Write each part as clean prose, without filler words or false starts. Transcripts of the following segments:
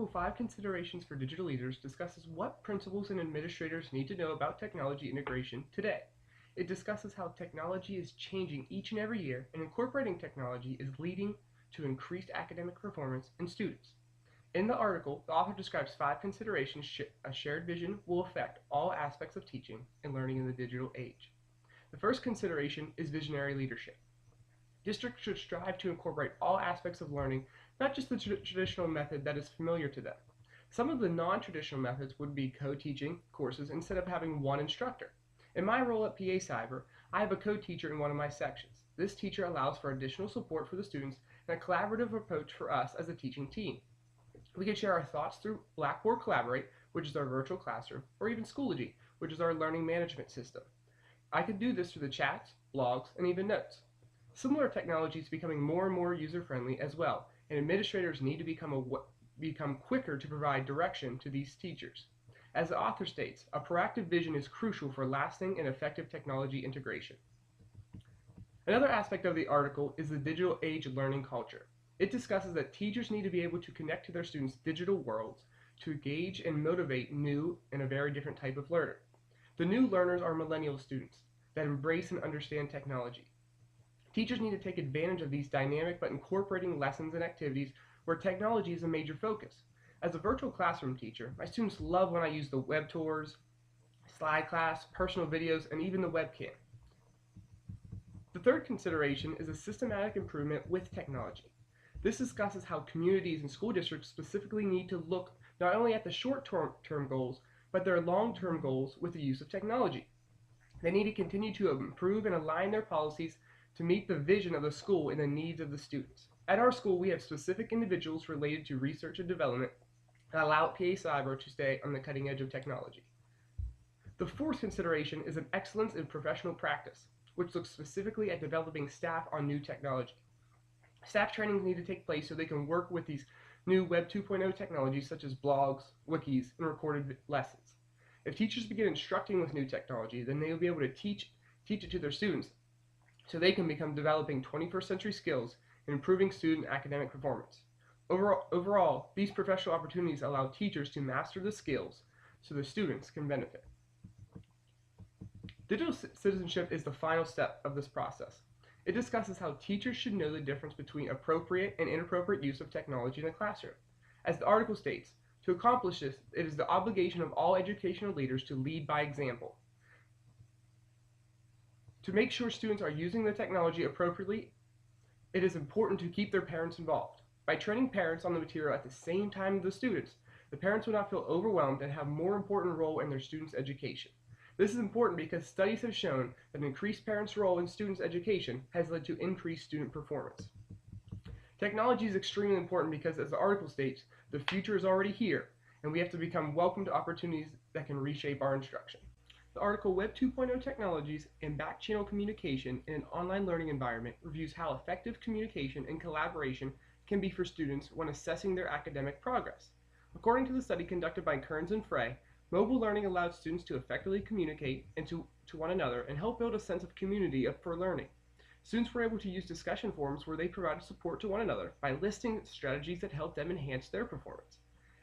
article 5 Considerations for Digital Leaders discusses what principals and administrators need to know about technology integration today. It discusses how technology is changing each and every year, and incorporating technology is leading to increased academic performance in students. In the article, the author describes 5 considerations a shared vision will affect all aspects of teaching and learning in the digital age. The first consideration is visionary leadership. Districts should strive to incorporate all aspects of learning, not just the traditional method that is familiar to them. Some of the non-traditional methods would be co-teaching courses instead of having one instructor. In my role at PA Cyber, I have a co-teacher in one of my sections. This teacher allows for additional support for the students and a collaborative approach for us as a teaching team. We can share our thoughts through Blackboard Collaborate, which is our virtual classroom, or even Schoology, which is our learning management system. I can do this through the chats, blogs, and even notes. Similar technology is becoming more and more user-friendly as well, and administrators need to become quicker to provide direction to these teachers. As the author states, a proactive vision is crucial for lasting and effective technology integration. Another aspect of the article is the digital age learning culture. It discusses that teachers need to be able to connect to their students' digital worlds to engage and motivate new and a very different type of learner. The new learners are millennial students that embrace and understand technology. Teachers need to take advantage of these dynamic but incorporating lessons and activities where technology is a major focus. As a virtual classroom teacher, my students love when I use the web tours, slide class, personal videos, and even the webcam. The third consideration is a systematic improvement with technology. This discusses how communities and school districts specifically need to look not only at the short-term goals, but their long-term goals with the use of technology. They need to continue to improve and align their policies to meet the vision of the school and the needs of the students. At our school, we have specific individuals related to research and development that allow PA Cyber to stay on the cutting edge of technology. The fourth consideration is an excellence in professional practice, which looks specifically at developing staff on new technology. Staff trainings need to take place so they can work with these new Web 2.0 technologies such as blogs, wikis, and recorded lessons. If teachers begin instructing with new technology, then they will be able to teach it to their students so they can become developing 21st century skills and improving student academic performance. Overall, these professional opportunities allow teachers to master the skills so the students can benefit. Digital citizenship is the final step of this process. It discusses how teachers should know the difference between appropriate and inappropriate use of technology in the classroom. As the article states, to accomplish this, it is the obligation of all educational leaders to lead by example. To make sure students are using the technology appropriately, it is important to keep their parents involved. By training parents on the material at the same time as the students, the parents will not feel overwhelmed and have a more important role in their students' education. This is important because studies have shown that an increased parents' role in students' education has led to increased student performance. Technology is extremely important because, as the article states, the future is already here, and we have to become welcome to opportunities that can reshape our instruction. The article Web 2.0 Technologies and Back-Channel Communication in an Online Learning Environment reviews how effective communication and collaboration can be for students when assessing their academic progress. According to the study conducted by Kearns and Frey, mobile learning allowed students to effectively communicate to one another and help build a sense of community for learning. Students were able to use discussion forums where they provided support to one another by listing strategies that helped them enhance their performance.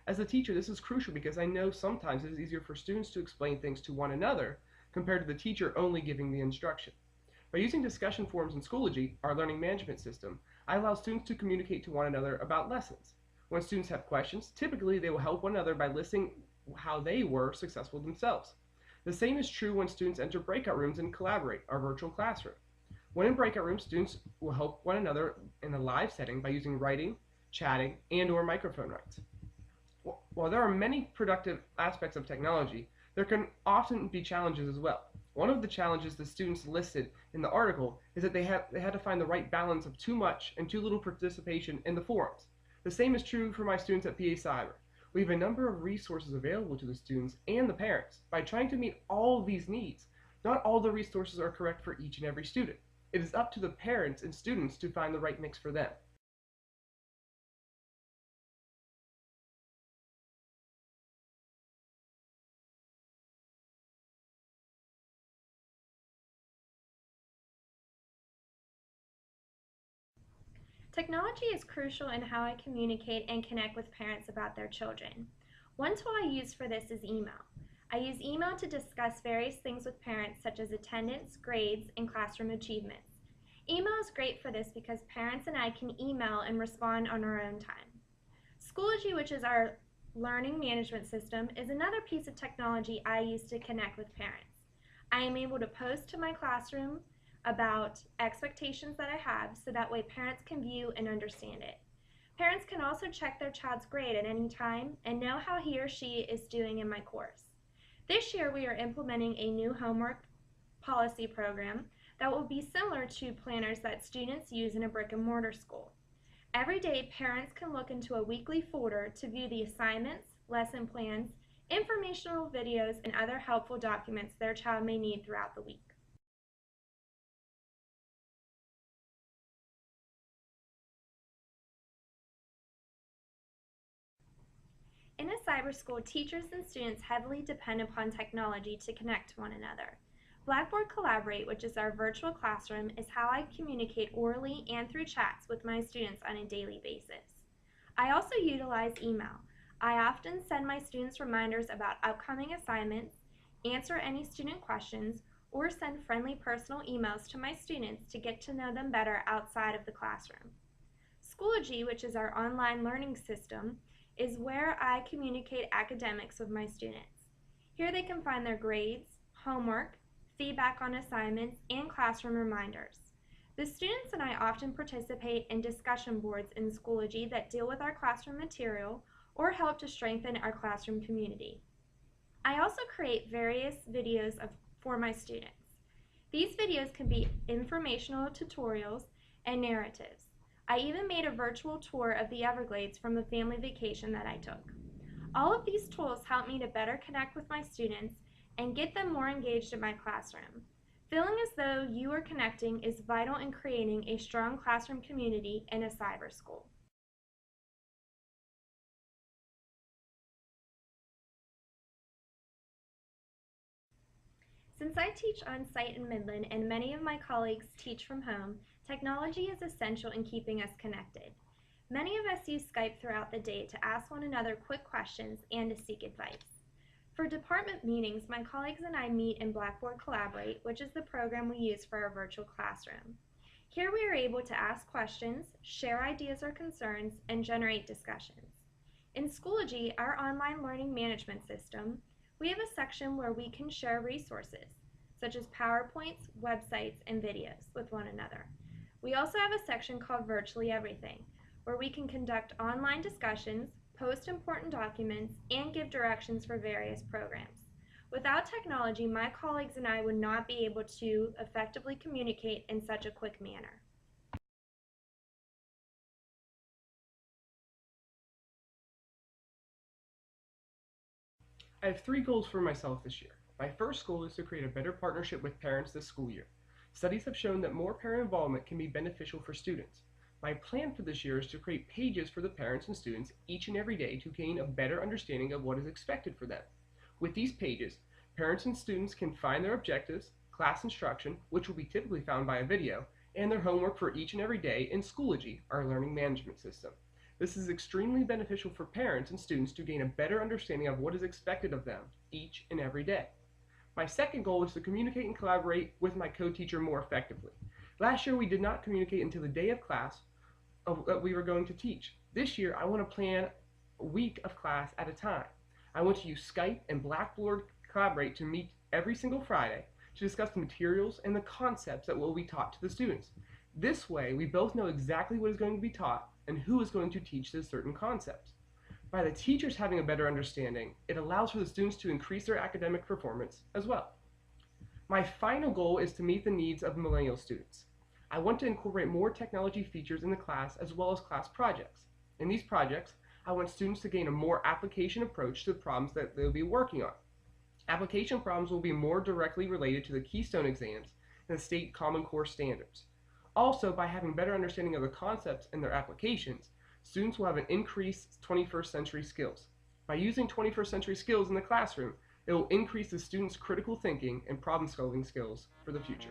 As a teacher, this is crucial because I know sometimes it is easier for students to explain things to one another compared to the teacher only giving the instruction. By using discussion forums in Schoology, our learning management system, I allow students to communicate to one another about lessons. When students have questions, typically they will help one another by listing how they were successful themselves. The same is true when students enter breakout rooms and collaborate, our virtual classroom. When in breakout rooms, students will help one another in a live setting by using writing, chatting, and/or microphone rights. While there are many productive aspects of technology, there can often be challenges as well. One of the challenges the students listed in the article is that they had to find the right balance of too much and too little participation in the forums. The same is true for my students at PA Cyber. We have a number of resources available to the students and the parents. By trying to meet all of these needs, not all the resources are correct for each and every student. It is up to the parents and students to find the right mix for them. Technology is crucial in how I communicate and connect with parents about their children. One tool I use for this is email. I use email to discuss various things with parents such as attendance, grades, and classroom achievements. Email is great for this because parents and I can email and respond on our own time. Schoology, which is our learning management system, is another piece of technology I use to connect with parents. I am able to post to my classroom about expectations that I have so that way parents can view and understand it. Parents can also check their child's grade at any time and know how he or she is doing in my course. This year we are implementing a new homework policy program that will be similar to planners that students use in a brick and mortar school. Every day, parents can look into a weekly folder to view the assignments, lesson plans, informational videos, and other helpful documents their child may need throughout the week. In a cyber school, teachers and students heavily depend upon technology to connect to one another. Blackboard Collaborate, which is our virtual classroom, is how I communicate orally and through chats with my students on a daily basis. I also utilize email. I often send my students reminders about upcoming assignments, answer any student questions, or send friendly personal emails to my students to get to know them better outside of the classroom. Schoology, which is our online learning system, is where I communicate academics with my students. Here they can find their grades, homework, feedback on assignments, and classroom reminders. The students and I often participate in discussion boards in Schoology that deal with our classroom material or help to strengthen our classroom community. I also create various videos for my students. These videos can be informational tutorials and narratives. I even made a virtual tour of the Everglades from a family vacation that I took. All of these tools help me to better connect with my students and get them more engaged in my classroom. Feeling as though you are connecting is vital in creating a strong classroom community in a cyber school. Since I teach on-site in Midland and many of my colleagues teach from home, technology is essential in keeping us connected. Many of us use Skype throughout the day to ask one another quick questions and to seek advice. For department meetings, my colleagues and I meet in Blackboard Collaborate, which is the program we use for our virtual classroom. Here we are able to ask questions, share ideas or concerns, and generate discussions. In Schoology, our online learning management system, we have a section where we can share resources, such as PowerPoints, websites, and videos with one another. We also have a section called Virtually Everything, where we can conduct online discussions, post important documents, and give directions for various programs. Without technology, my colleagues and I would not be able to effectively communicate in such a quick manner. I have 3 goals for myself this year. My first goal is to create a better partnership with parents this school year. Studies have shown that more parent involvement can be beneficial for students. My plan for this year is to create pages for the parents and students each and every day to gain a better understanding of what is expected for them. With these pages, parents and students can find their objectives, class instruction, which will be typically found by a video, and their homework for each and every day in Schoology, our learning management system. This is extremely beneficial for parents and students to gain a better understanding of what is expected of them each and every day. My second goal is to communicate and collaborate with my co-teacher more effectively. Last year we did not communicate until the day of class that we were going to teach. This year I want to plan a week of class at a time. I want to use Skype and Blackboard Collaborate to meet every single Friday to discuss the materials and the concepts that will be taught to the students. This way we both know exactly what is going to be taught and who is going to teach those certain concepts. By the teachers having a better understanding, it allows for the students to increase their academic performance as well. My final goal is to meet the needs of millennial students. I want to incorporate more technology features in the class as well as class projects. In these projects, I want students to gain a more application approach to the problems that they'll be working on. Application problems will be more directly related to the Keystone exams and the state Common Core standards. Also, by having better understanding of the concepts and their applications, students will have an increased 21st century skills. By using 21st century skills in the classroom, it will increase the students' critical thinking and problem solving skills for the future.